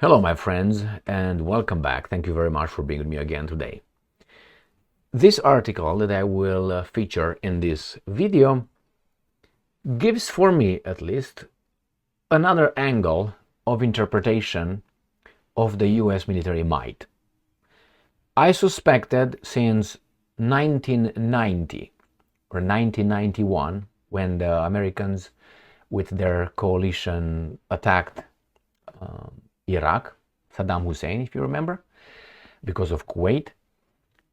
Hello, my friends, and welcome back. Thank you very much for being with me again today. This article that I will feature in this video gives, for me at least, another angle of interpretation of the US military might. I suspected since 1990 or 1991, when the Americans, with their coalition, attacked Iraq, Saddam Hussein, if you remember, because of Kuwait.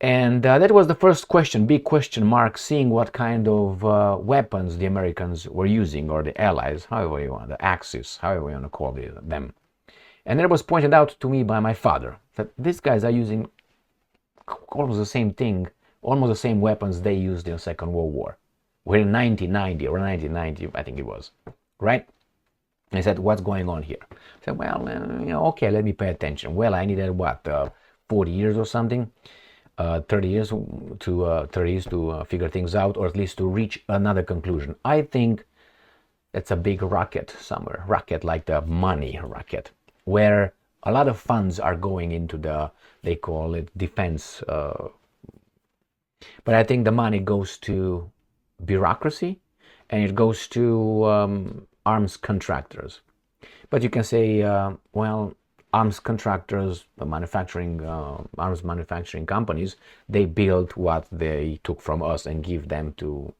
And that was the first question, big question mark, seeing what kind of weapons the Americans were using, or the Allies, however you want, the Axis, however you want to call them. And it was pointed out to me by my father that these guys are using almost the same thing, almost the same weapons they used in the Second World War. We're in 1990 or 1990, I think it was, right? I said, what's going on here? I said, well, okay, let me pay attention. Well, I needed, 40 years or something, 30 years to figure things out, or at least to reach another conclusion. I think it's a big rocket somewhere, rocket like the money rocket, where a lot of funds are going into they call it defense. But I think the money goes to bureaucracy, and it goes to arms contractors. But you can say, arms contractors, the arms manufacturing companies, they build what they took from us and give them to,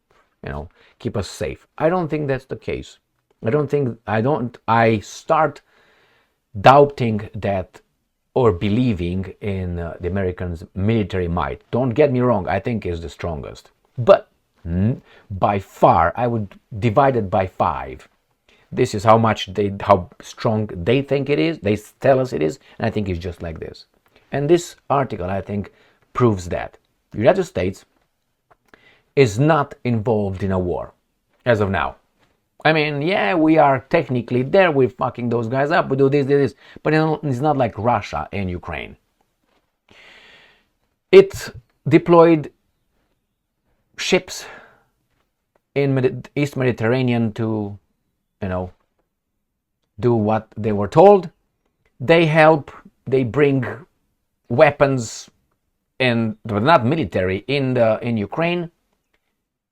keep us safe. I don't think that's the case. I start doubting that, or believing in the Americans' military might. Don't get me wrong, I think it's the strongest. But by far, I would divide it by 5. This is how strong they think it is. They tell us it is, and I think it's just like this. And this article, I think, proves that the United States is not involved in a war as of now. I mean, yeah, we are technically there. We're fucking those guys up. We do this, but it's not like Russia and Ukraine. It deployed ships in East Mediterranean to do what they were told. They help, they bring weapons, but not military, in Ukraine,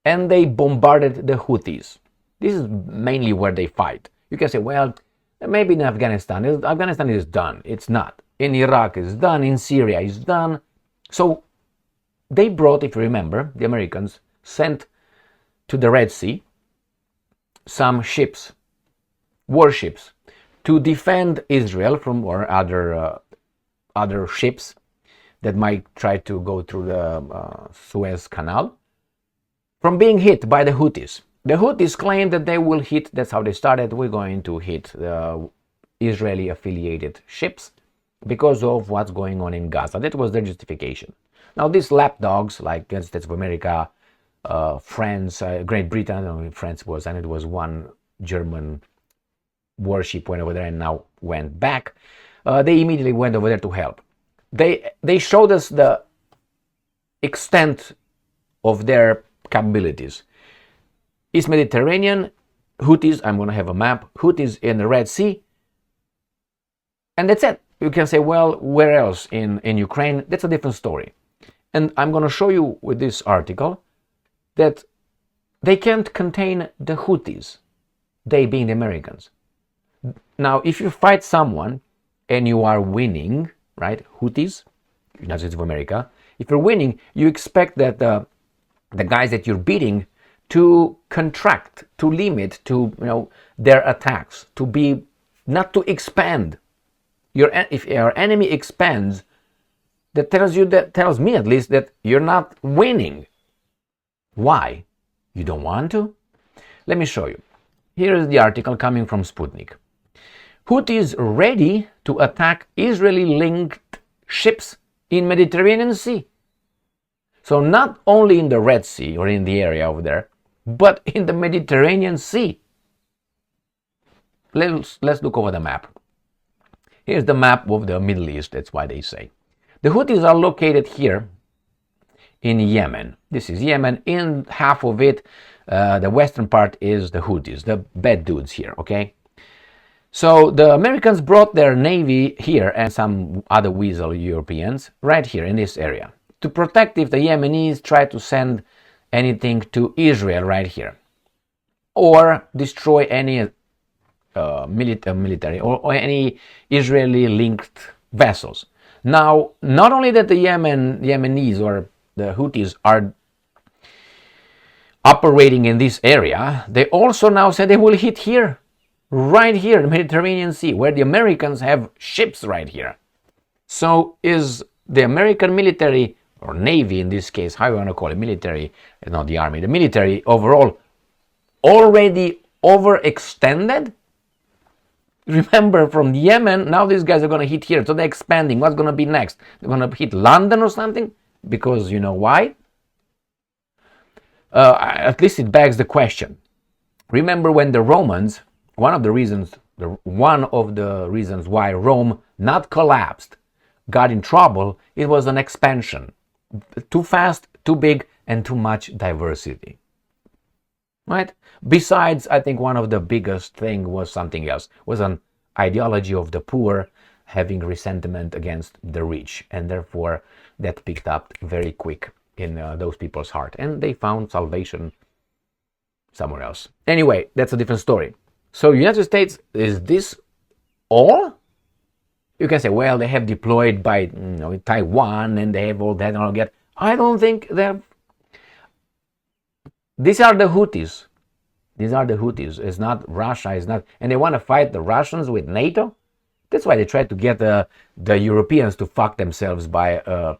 and they bombarded the Houthis. This is mainly where they fight. You can say, well, maybe in Afghanistan. Afghanistan is done. It's not. In Iraq it's done. In Syria it's done. So they brought, if you remember, the Americans sent to the Red Sea some ships, warships, to defend Israel from or other ships that might try to go through the Suez Canal from being hit by the Houthis. The Houthis claim that they will hit, that's how they started, we're going to hit the Israeli affiliated ships because of what's going on in Gaza. That was their justification. Now these lapdogs like the United States of America, France, Great Britain, I don't know if France was, and it was one German warship went over there and now went back. They immediately went over there to help. They showed us the extent of their capabilities. East Mediterranean, Houthis, I'm going to have a map, Houthis in the Red Sea, and that's it. You can say, well, where else in Ukraine? That's a different story. And I'm going to show you with this article that they can't contain the Houthis, they being the Americans. Now, if you fight someone and you are winning, right, Houthis, United States of America, if you're winning, you expect that the guys that you're beating to contract, to limit, to their attacks, to be not to expand. If your enemy expands, that tells me at least that you're not winning. Why? You don't want to? Let me show you. Here is the article coming from Sputnik. Houthis ready to attack Israeli-linked ships in Mediterranean Sea. So not only in the Red Sea or in the area over there, but in the Mediterranean Sea. Let's look over the map. Here's the map of the Middle East, that's why they say. The Houthis are located here in Yemen. This is Yemen. In half of it, the western part is the Houthis, the bad dudes here, okay? So the Americans brought their navy here and some other weasel Europeans right here in this area to protect if the Yemenis try to send anything to Israel right here or destroy any military or any Israeli linked vessels. Now, not only that the Yemenis or the Houthis are operating in this area, they also now say they will hit here, right here, the Mediterranean Sea, where the Americans have ships right here. So is the American military, or Navy in this case, how you want to call it, military, not the army, the military overall, already overextended? Remember, from Yemen, now these guys are going to hit here, so they're expanding. What's going to be next? They're going to hit London or something? Because you know why? At least it begs the question. Remember when the Romans, one of the reasons why Rome not collapsed, got in trouble, it was an expansion. Too fast, too big, and too much diversity. Right? Besides, I think one of the biggest thing was something else, was an ideology of the poor having resentment against the rich, and therefore that picked up very quick in those people's heart, and they found salvation somewhere else. Anyway, that's a different story. So United States, is this all? You can say, well, they have deployed by Taiwan and they have all that and all that. I don't think they're... These are the Houthis. These are the Houthis. It's not Russia. It's not, and they want to fight the Russians with NATO. That's why they tried to get the Europeans to fuck themselves by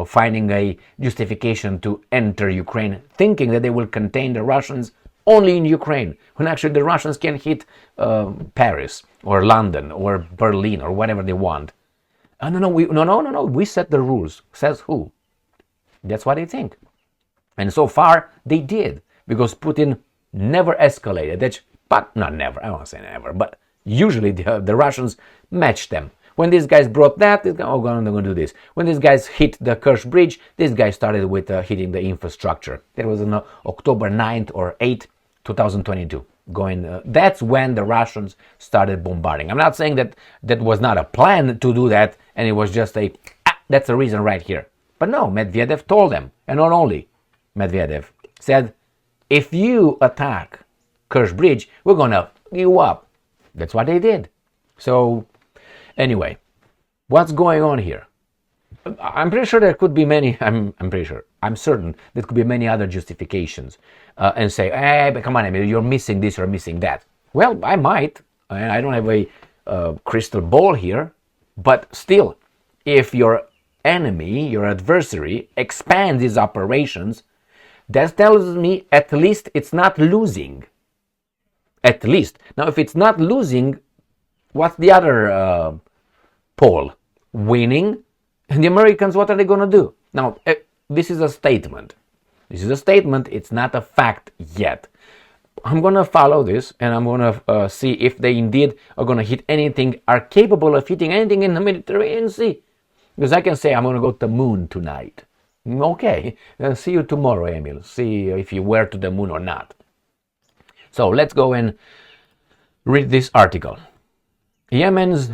finding a justification to enter Ukraine, thinking that they will contain the Russians only in Ukraine, when actually the Russians can hit Paris or London or Berlin or whatever they want. No, we set the rules. Says who? That's what they think. And so far, they did, because Putin never escalated. But not never, I won't say never, but usually the Russians matched them. When these guys brought that, they're going to do this. When these guys hit the Kerch Bridge, this guy started with hitting the infrastructure. That was on October 9th or 8th, 2022. That's when the Russians started bombarding. I'm not saying that was not a plan to do that, and it was just that's the reason right here. But no, Medvedev told them, and not only Medvedev said, if you attack Kerch Bridge, we're going to you up. That's what they did. So anyway, what's going on here? I'm pretty sure there could be many, I'm certain there could be many other justifications and say, hey, but come on, you're missing this, you're missing that. Well, I might, and I don't have a crystal ball here, but still, if your enemy, your adversary, expands his operations, that tells me at least it's not losing. At least. Now, if it's not losing, what's the other pole? Winning. And the Americans, what are they going to do? Now, this is a statement. This is a statement. It's not a fact yet. I'm going to follow this, and I'm going to see if they indeed are going to hit anything, are capable of hitting anything in the Mediterranean Sea. Because I can say I'm going to go to the moon tonight. Okay, see you tomorrow, Emil. See if you were to the moon or not. So let's go and read this article. Yemen's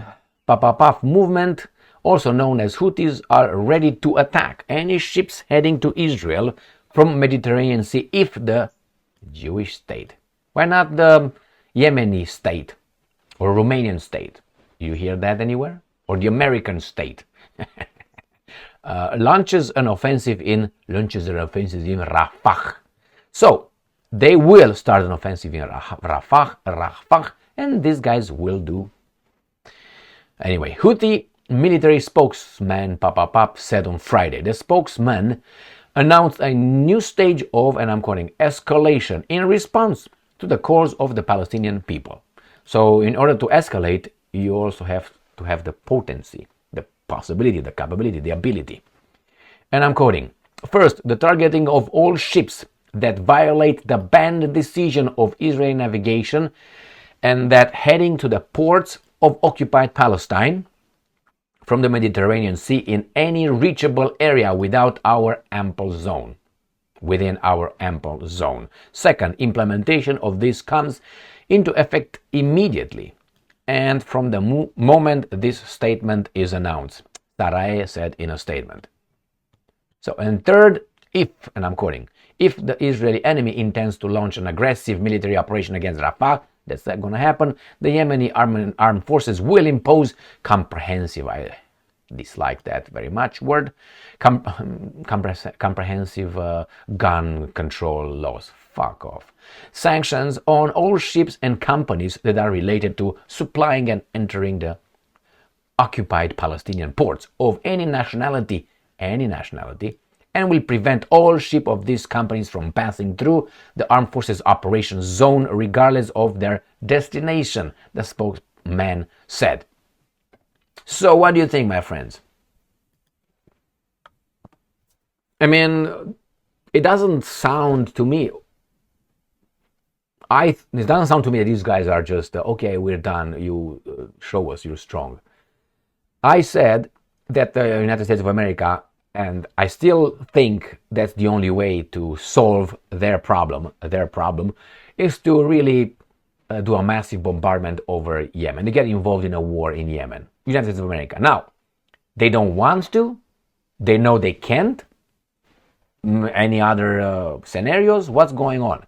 Papapaf movement, also known as Houthis, are ready to attack any ships heading to Israel from Mediterranean Sea if the Jewish state, why not the Yemeni state or Romanian state? You hear that anywhere? Or the American state? Launches an offensive in Rafah. So they will start an offensive in Rafah, and these guys will do. Anyway, Houthi military spokesman Papapap said on Friday. The spokesman announced a new stage of, and I'm quoting, escalation in response to the calls of the Palestinian people. So in order to escalate, you also have to have the potency, the possibility, the capability, the ability. And I'm quoting, first, the targeting of all ships that violate the banned decision of Israeli navigation and that heading to the ports of occupied Palestine from the Mediterranean Sea in any reachable area within our ample zone. Second, implementation of this comes into effect immediately. and from the moment this statement is announced, Sarai said in a statement. So, and third, if, and I'm quoting, if the Israeli enemy intends to launch an aggressive military operation against Rafah, that's not going to happen, the Yemeni armed forces will impose comprehensive, I dislike that very much word, comprehensive gun control laws. Fuck off. Sanctions on all ships and companies that are related to supplying and entering the occupied Palestinian ports of any nationality, and will prevent all ships of these companies from passing through the armed forces operations zone regardless of their destination, the spokesman said. So what do you think, my friends? I mean, it doesn't sound to me, it doesn't sound to me that these guys are just, okay, we're done, you show us you're strong. I said that the United States of America, and I still think that's the only way to solve their problem is to really do a massive bombardment over Yemen. They get involved in a war in Yemen. United States of America. Now, they don't want to. They know they can't. Any other scenarios? What's going on?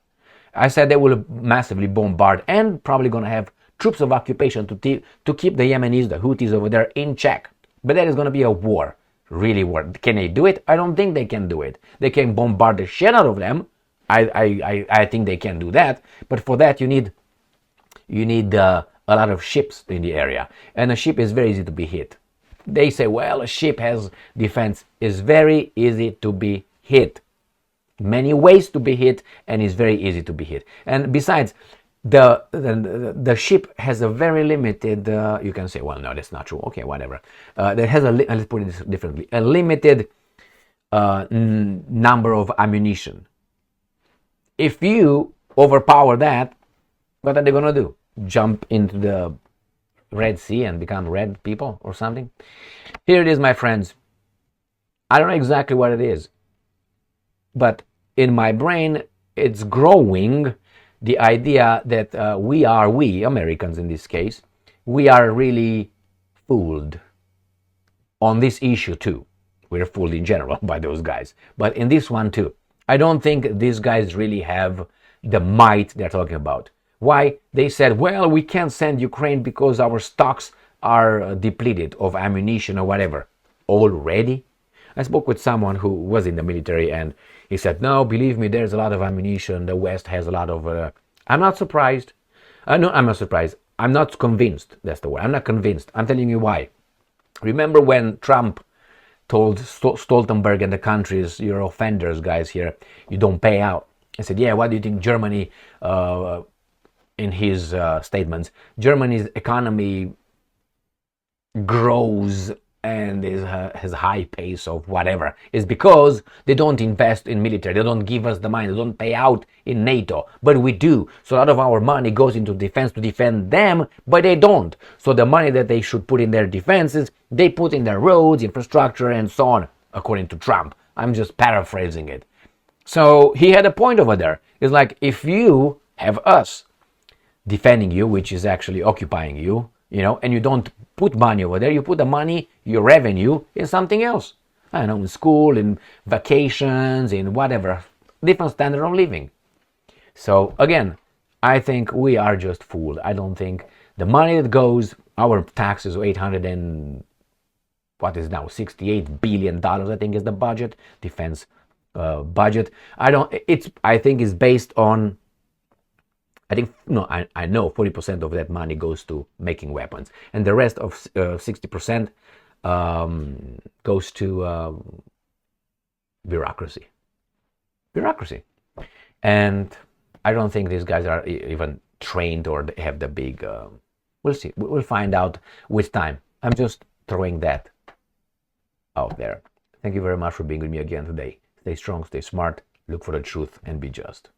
I said they will massively bombard and probably going to have troops of occupation to keep the Yemenis, the Houthis over there in check. But that is going to be a war. Really war. Can they do it? I don't think they can do it. They can bombard the shit out of them. I think they can do that. But for that you need a lot of ships in the area. And a ship is very easy to be hit. They say, well, a ship has defense. It's very easy to be hit. Many ways to be hit, and it's very easy to be hit. And besides, the ship has a very limited, you can say, well, no, that's not true. Okay, whatever. That has let's put it differently, a limited number of ammunition. If you overpower that, what are they going to do? Jump into the Red Sea and become red people or something? Here it is, my friends. I don't know exactly what it is, but in my brain, it's growing the idea that we Americans in this case, we are really fooled on this issue too. We're fooled in general by those guys, but in this one too. I don't think these guys really have the might they're talking about. Why? They said, well, we can't send Ukraine because our stocks are depleted of ammunition or whatever. Already? I spoke with someone who was in the military and he said, no, believe me, there's a lot of ammunition. The West has a lot of... I'm not surprised. No, I'm not surprised. I'm not convinced. That's the word. I'm not convinced. I'm telling you why. Remember when Trump told Stoltenberg and the countries, you're offenders, guys, here. You don't pay out. I said, yeah, what do you think Germany... in his statements, Germany's economy grows and has a high pace of whatever. It's because they don't invest in military. They don't give us the money. They don't pay out in NATO. But we do. So a lot of our money goes into defense to defend them, but they don't. So the money that they should put in their defenses, they put in their roads, infrastructure, and so on, according to Trump. I'm just paraphrasing it. So he had a point over there. It's like, if you have us defending you, which is actually occupying you, and you don't put money over there, you put the money, your revenue, in something else. I don't know, in school, in vacations, in whatever, different standard of living. So again, I think we are just fooled. I don't think the money that goes, our taxes, 800 and what is now $68 billion, I think is the budget, defense budget. I think it's based on, I know 40% of that money goes to making weapons, and the rest of 60% goes to bureaucracy. And I don't think these guys are even trained or have the big, we'll see. We'll find out with time. I'm just throwing that out there. Thank you very much for being with me again today. Stay strong, stay smart, look for the truth, and be just.